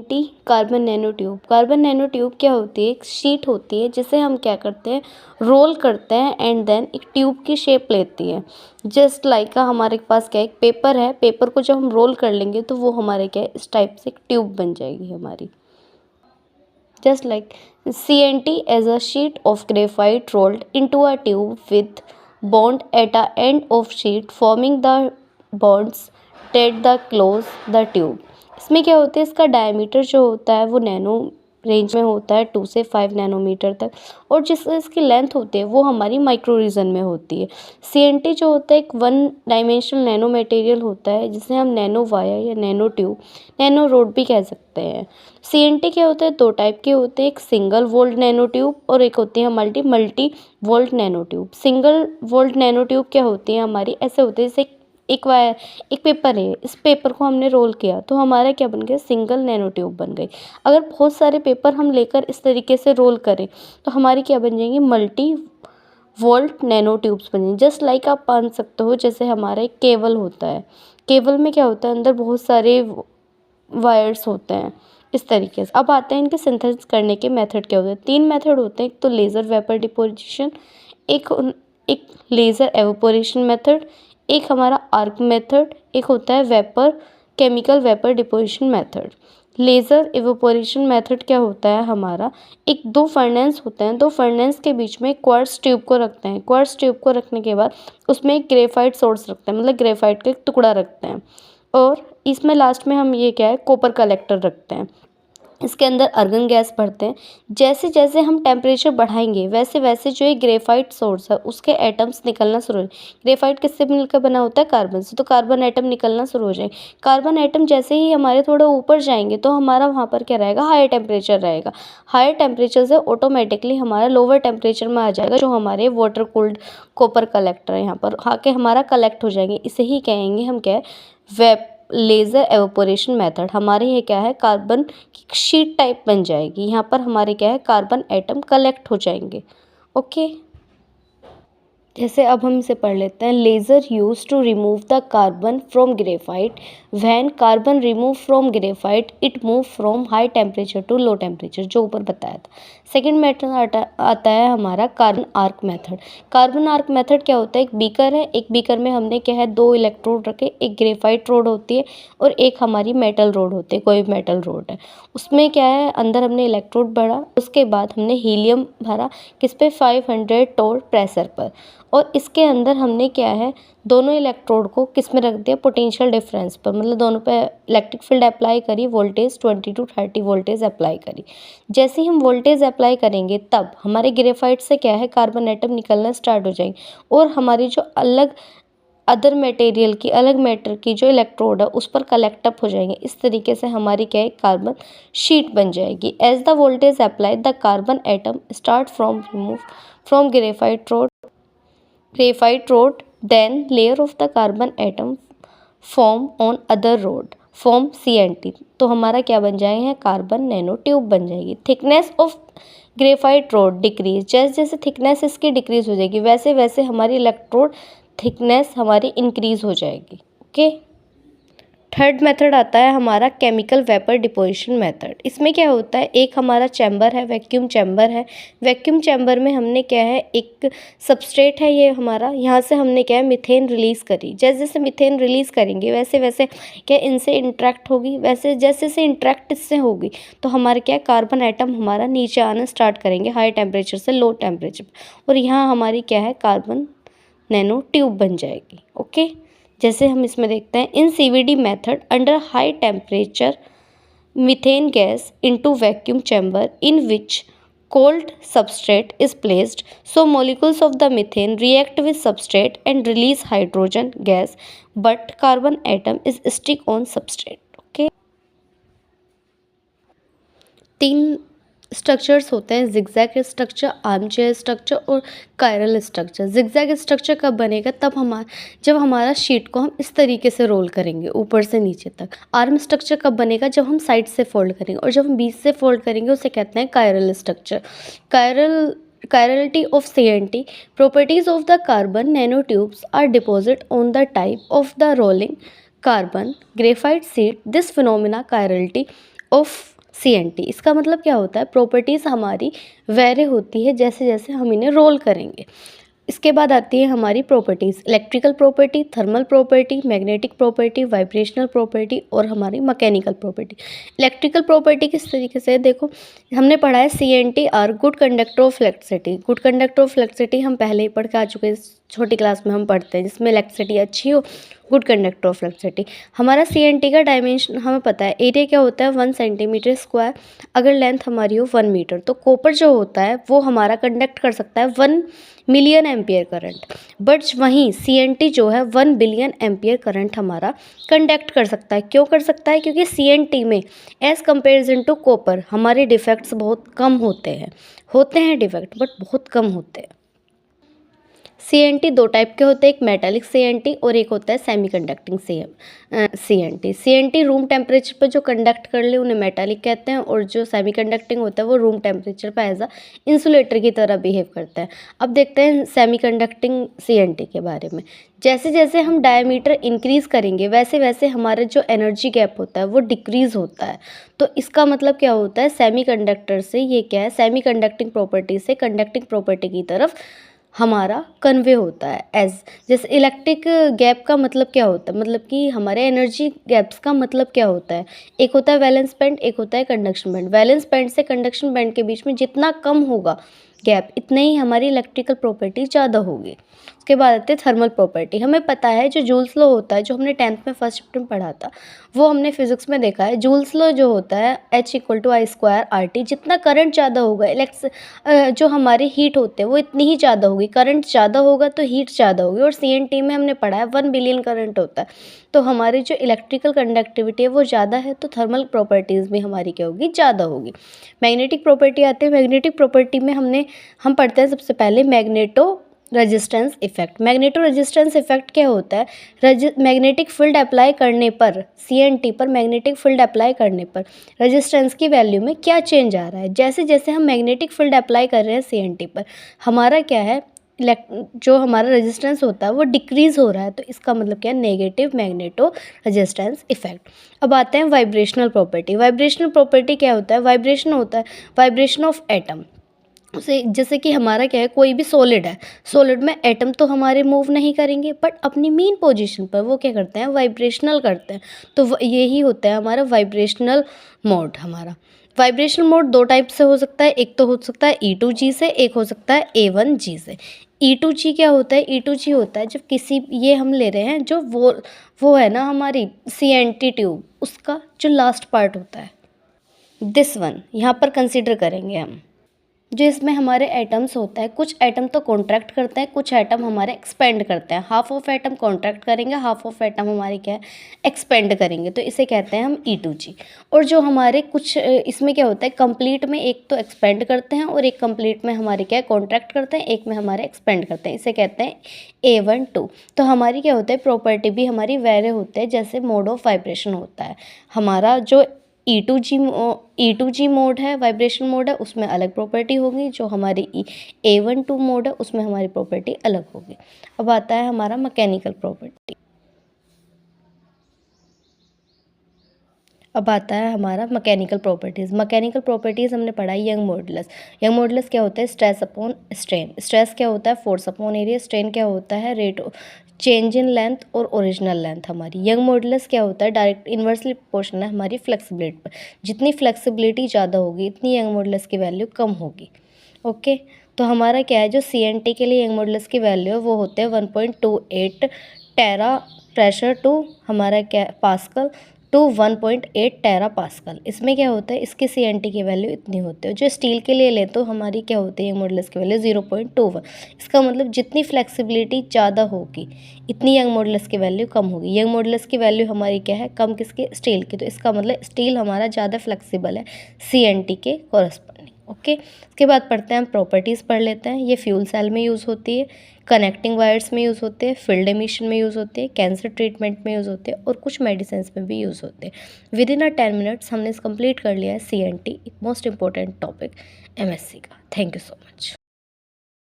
CNT carbon nano tube. Carbon nano tube क्या होती है? एक शीट होती है जिसे हम क्या करते हैं, रोल करते हैं एंड देन एक ट्यूब की शेप लेती है। जस्ट लाइक हमारे पास क्या है, एक पेपर है, पेपर को जब हम रोल कर लेंगे तो वो हमारे क्या है, इस टाइप से एक ट्यूब बन जाएगी हमारी। Just like CNT as a sheet of graphite rolled into a tube with bond at the end of sheet forming the bonds that the close the tube। इसमें क्या होता है, इसका डायमीटर जो होता है वो नैनो रेंज में होता है 2 से 5 नैनोमीटर तक, और जिस इसकी लेंथ होती है वो हमारी माइक्रो रीजन में होती है। CNT जो होता है एक 1 डायमेंशनल नैनो मटेरियल होता है जिसे हम नैनो वायर या नैनो ट्यूब, नैनो रोड भी कह सकते हैं। CNT क्या होता है, 2 टाइप के होते हैं, एक सिंगल वोल्ट नैनो ट्यूब और एक होती है multi volt nano tube. Single volt nano tube क्या होती है हमारी, ऐसे होते हैं जैसे एक वायर, एक पेपर है, इस पेपर को हमने रोल किया तो हमारा क्या बन गया, सिंगल नैनो ट्यूब बन गई। अगर बहुत सारे पेपर हम लेकर इस तरीके से रोल करें तो हमारी क्या बन जाएंगी, मल्टी वोल्ट नैनो ट्यूब्स बन जाएंगी। जस्ट लाइक आप मान सकते हो जैसे हमारा एक केबल होता है, केबल में क्या होता है, अंदर बहुत सारे वायर्स होते हैं इस तरीके से। अब आते हैं इनके सिंथेसिस करने के मेथड क्या होते हैं। 3 मेथड होते हैं, एक तो लेज़र वेपर डिपोजिशन, एक लेज़र एवोपोरेशन मेथड, एक हमारा आर्क मेथड, एक होता है vapour chemical vapour deposition method. Laser evaporation method क्या होता है हमारा, एक 2 फर्नेस होते हैं, 2 फर्नेस के बीच में क्वार्ट्ज ट्यूब को रखते हैं। क्वार्ट्ज ट्यूब को रखने के बाद उसमें एक ग्रेफाइट सोर्स रखते हैं, मतलब ग्रेफाइट का एक टुकड़ा रखते हैं, और इसमें लास्ट में हम ये क्या है, कॉपर कलेक्टर रखते हैं। इसके अंदर अर्गन गैस भरते हैं। जैसे जैसे हम टेम्परेचर बढ़ाएंगे वैसे वैसे जो ये ग्रेफाइट सोर्स है उसके एटम्स निकलना शुरू हो जाए। ग्रेफाइट किससे मिलकर बना होता है, कार्बन से, तो कार्बन एटम निकलना शुरू हो जाए। कार्बन एटम जैसे ही हमारे थोड़ा ऊपर जाएंगे तो हमारा वहाँ पर क्या रहेगा, हायर टेम्परेचर रहेगा। हायर टेम्परेचर से ऑटोमेटिकली हमारा लोअर टेम्परेचर में आ जाएगा, जो हमारे वाटर कूल्ड कॉपर कलेक्टर है यहाँ पर आके हमारा कलेक्ट हो जाएंगे। इसे ही कहेंगे हम क्या है, वेप लेज़र एवोपोरेशन मेथड। हमारे ये क्या है, कार्बन की शीट टाइप बन जाएगी, यहाँ पर हमारे क्या है, कार्बन एटम कलेक्ट हो जाएंगे। ओके, जैसे अब हम इसे पढ़ लेते हैं। Laser use to remove the carbon from graphite, when carbon remove from graphite it move from high temperature to low temperature, जो ऊपर बताया था। सेकेंड मेथड आता है हमारा carbon arc method. Carbon arc method क्या होता है, एक बीकर है, एक बीकर में हमने क्या है, 2 इलेक्ट्रोड रखे, एक ग्रेफाइट रोड होती है और एक हमारी मेटल रोड होती है, कोई मेटल रोड है। उसमें क्या है, अंदर हमने इलेक्ट्रोड भरा, उसके बाद हमने हीलियम भरा, किस पे, 500 टोर प्रेशर पर, और इसके अंदर हमने क्या है, दोनों इलेक्ट्रोड को किस में रख दिया, पोटेंशियल डिफरेंस पर, मतलब दोनों पे इलेक्ट्रिक फील्ड अप्लाई करी, वोल्टेज 20 to 30 वोल्टेज अप्लाई करी। जैसे ही हम वोल्टेज अप्लाई करेंगे तब हमारे ग्रेफाइट से क्या है, कार्बन एटम निकलना स्टार्ट हो जाएंगे, और हमारी जो अदर मटेरियल की, अलग मैटर की जो इलेक्ट्रोड है उस पर कलेक्ट अप हो जाएंगे। इस तरीके से हमारी क्या है, कार्बन शीट बन जाएगी। As the voltage apply the carbon atom start from remove from graphite rod, then layer of the carbon atom form on other rod form CNT। तो हमारा क्या बन जाएगा, कार्बन नैनो ट्यूब बन जाएगी। Thickness of graphite road decrease, जैसे जैसे thickness इसकी डिक्रीज हो जाएगी वैसे वैसे हमारी इलेक्ट्रोड थिकनेस हमारी इंक्रीज हो जाएगी। ओके, थर्ड मेथड आता है हमारा केमिकल वेपर डिपोजिशन मेथड। इसमें क्या होता है, एक हमारा चैम्बर है, वैक्यूम चैम्बर है। वैक्यूम चैम्बर में हमने क्या है, एक सबस्ट्रेट है ये हमारा, यहाँ से हमने क्या है, मीथेन रिलीज़ करी। जैसे जैसे मीथेन रिलीज़ करेंगे वैसे वैसे क्या इनसे इंट्रैक्ट होगी, वैसे जैसे जैसे इंट्रैक्ट इससे होगी तो हमारे क्या, कार्बन आइटम हमारा नीचे आना स्टार्ट करेंगे हाई टेम्परेचर से लो टेम्परेचर, और यहाँ हमारी क्या है, कार्बन नैनो ट्यूब बन जाएगी। ओके, जैसे हम इसमें देखते हैं, इन CVD method under high temperature methane gas into vacuum chamber in which cold substrate is placed, so molecules of the methane react with substrate and release hydrogen gas, but carbon atom is stick on substrate। okay, 3 structures होते हैं, zigzag structure, arm chair structure और chiral structure. Zigzag structure कब बनेगा, जब हमारा sheet को हम इस तरीके से रोल करेंगे ऊपर से नीचे तक। आर्म स्ट्रक्चर कब बनेगा, जब हम साइड से फोल्ड करेंगे, और जब हम बीच से फोल्ड करेंगे उसे कहते हैं chiral structure. Chirality of CNT, properties of the carbon nanotubes are deposit on the type of the rolling carbon graphite sheet. This phenomena chirality of CNT। इसका मतलब क्या होता है, प्रॉपर्टीज़ हमारी वेरी होती है जैसे जैसे हम इन्हें रोल करेंगे। इसके बाद आती है हमारी properties, electrical property, thermal property, magnetic property, vibrational property और हमारी मैकेनिकल प्रॉपर्टी। इलेक्ट्रिकल प्रॉपर्टी किस तरीके से, देखो हमने पढ़ा है CNT are good conductor of electricity. Good conductor of electricity हम पहले ही पढ़ के आ चुके हैं, छोटी क्लास में हम पढ़ते हैं, जिसमें इलेक्ट्रिसिटी अच्छी हो, गुड कंडक्टर ऑफ इलेक्ट्रिसिटी। हमारा CNT का डायमेंशन हमें पता है, एरिया क्या होता है 1 सेंटीमीटर स्क्वायर, अगर लेंथ हमारी हो 1 मीटर, तो कॉपर जो होता है वो हमारा कंडक्ट कर सकता है 1 मिलियन एम्पियर करंट। बट वहीं CNT जो है 1 बिलियन एम्पियर करंट हमारा कंडक्ट कर सकता है। क्यों कर सकता है, क्योंकि CNT में एज़ कंपेरिजन टू कॉपर हमारे डिफेक्ट्स बहुत कम होते हैं डिफेक्ट, बट बहुत कम होते हैं। CNT दो टाइप के होते हैं, एक मेटालिक CNT और एक होता है semi conducting CNT। CNT room temperature पर जो कंडक्ट कर ले उन्हें मेटालिक कहते हैं, और जो सेमी कंडक्टिंग होता है वो रूम टेम्परेचर पर एज अ इंसुलेटर की तरह बिहेव करता है। अब देखते हैं सेमी कंडक्टिंग CNT के बारे में। जैसे जैसे हम डायमीटर इंक्रीज़ करेंगे वैसे वैसे हमारा जो एनर्जी गैप होता है वो डिक्रीज़ होता है। तो इसका मतलब क्या होता है, सेमी कंडक्टर से ये क्या है, सेमी कंडक्टिंग प्रॉपर्टी से कंडक्टिंग प्रॉपर्टी की तरफ हमारा कन्वे होता है। एज जैसे इलेक्ट्रिक गैप का मतलब क्या होता है, मतलब कि हमारे एनर्जी गैप्स का मतलब क्या होता है, एक होता है वैलेंस बैंड, एक होता है कंडक्शन बैंड। वैलेंस बैंड से कंडक्शन बैंड के बीच में जितना कम होगा गैप, इतने ही हमारी इलेक्ट्रिकल प्रॉपर्टी ज़्यादा होगी। उसके बाद आते हैं थर्मल प्रॉपर्टी। हमें पता है जो जूल्स लॉ होता है, जो हमने 10th में फर्स्ट चैप्टर में पढ़ा था, वो हमने फिजिक्स में देखा है। जूल्स लॉ जो होता है H=I²RT, जितना करंट ज़्यादा होगा जो हमारी हीट होते हैं वो इतनी ही ज़्यादा होगी। करंट ज़्यादा होगा तो हीट ज़्यादा होगी, और CNT में हमने पढ़ा है 1 बिलियन करंट होता है, तो हमारी जो इलेक्ट्रिकल कंडक्टिविटी है वो ज़्यादा है, तो थर्मल प्रॉपर्टीज़ भी हमारी क्या होगी, ज़्यादा होगी। मैग्नेटिक प्रॉपर्टी आते हैं। मैग्नेटिक प्रॉपर्टी में हम पढ़ते हैं सबसे पहले magneto resistance effect. Magneto resistance effect क्या होता है, मैग्नेटिक फील्ड अप्लाई करने पर, CNT पर मैग्नेटिक फील्ड अप्लाई करने पर रेजिस्टेंस की वैल्यू में क्या चेंज आ रहा है। जैसे जैसे हम मैग्नेटिक फील्ड अप्लाई कर रहे हैं CNT पर, हमारा क्या है, जो हमारा रेजिस्टेंस होता है वो डिक्रीज़ हो रहा है, तो इसका मतलब क्या है, नेगेटिव मैग्नेटो रेजिस्टेंस इफेक्ट। अब आते हैं वाइब्रेशनल प्रॉपर्टी। वाइब्रेशनल प्रॉपर्टी क्या होता है, वाइब्रेशन होता है वाइब्रेशन ऑफ एटम। उसे जैसे कि हमारा क्या है, कोई भी सॉलिड है, सॉलिड में एटम तो हमारे मूव नहीं करेंगे, बट अपनी मेन पोजीशन पर वो क्या करते हैं, वाइब्रेशनल करते हैं। तो यही होता है हमारा वाइब्रेशनल मोड। हमारा वाइब्रेशनल मोड दो टाइप से हो सकता है, एक तो हो सकता है E2G से, एक हो सकता है A1G से। E2G क्या होता है, E2G होता है जब किसी, ये हम ले रहे हैं जो वो है ना हमारी CNT ट्यूब, उसका जो लास्ट पार्ट होता है, दिस वन यहाँ पर कंसिडर करेंगे हम। जो इसमें हमारे एटम्स होता है, कुछ एटम तो कॉन्ट्रैक्ट करते हैं, कुछ एटम हमारे एक्सपेंड करते हैं। हाफ ऑफ एटम कॉन्ट्रैक्ट करेंगे, हाफ ऑफ एटम हमारे क्या है, एक्सपेंड करेंगे, तो इसे कहते हैं हम E2G। और जो हमारे कुछ इसमें क्या होता है, कंप्लीट में एक तो एक्सपेंड करते हैं और एक कंप्लीट में हमारे क्या है, कॉन्ट्रैक्ट करते हैं, एक में हमारे एक्सपेंड करते हैं, इसे कहते हैं A1-2। तो हमारी क्या होता है, प्रॉपर्टी भी हमारी वेरी होते हैं, जैसे मोड ऑफ वाइब्रेशन होता है हमारा। जो E2G मोड है, वाइब्रेशन मोड है, उसमें अलग प्रॉपर्टी होगी। जो हमारी A1-2 मोड है उसमें हमारी प्रॉपर्टी अलग होगी। अब आता है हमारा मैकेनिकल प्रॉपर्टी। अब आता है हमारा मैकेनिकल प्रॉपर्टीज़। मैकेनिकल प्रॉपर्टीज़ हमने पढ़ा है यंग मॉडुलस। यंग मॉडुलस क्या होता है, स्ट्रेस अपॉन स्ट्रेन। स्ट्रेस क्या होता है, फोर्स अपॉन एरिया। स्ट्रेन क्या होता है, रेट चेंज इन लेंथ और ओरिजिनल लेंथ हमारी। यंग मॉडुलस क्या होता है, डायरेक्ट इन्वर्सली प्रोपोर्शनल है हमारी फ्लेक्सिबिलिटी पर। जितनी फ्लेक्सिबिलिटी ज़्यादा होगी इतनी यंग मॉडुलस की वैल्यू कम होगी। ओके, तो हमारा क्या है, जो CNT के लिए यंग मॉडुलस की वैल्यू है वो होते हैं 1.28 टेरा प्रेशर टू हमारा क्या पास्कल टू 1.8 टेरा पास्कल। इसमें क्या होता है, इसकी CNT की वैल्यू इतनी होती है। जो स्टील के लिए ले तो हमारी क्या होती है, यंग मॉडुलस की वैल्यू 0.21। इसका मतलब जितनी फ्लेक्सिबिलिटी ज़्यादा होगी इतनी यंग मॉडुलस की वैल्यू कम होगी। यंग मॉडुलस की वैल्यू हमारी क्या है, कम किसकी, स्टील की, तो इसका मतलब स्टील हमारा ज़्यादा फ्लेक्सिबल है CNT के कॉरस्पॉन्डिंग। ओके, इसके बाद पढ़ते हैं हम प्रॉपर्टीज़ पढ़ लेते हैं। ये फ्यूल सेल में यूज़ होती है, कनेक्टिंग वायर्स में यूज़ होते हैं, फील्ड एमिशन में यूज़ होते हैं, कैंसर ट्रीटमेंट में यूज़ होते हैं और कुछ मेडिसिन में भी यूज़ होते हैं। विद इन 10 मिनट्स हमने कंप्लीट कर लिया है CNT, most important topic MSc का। Thank you so much.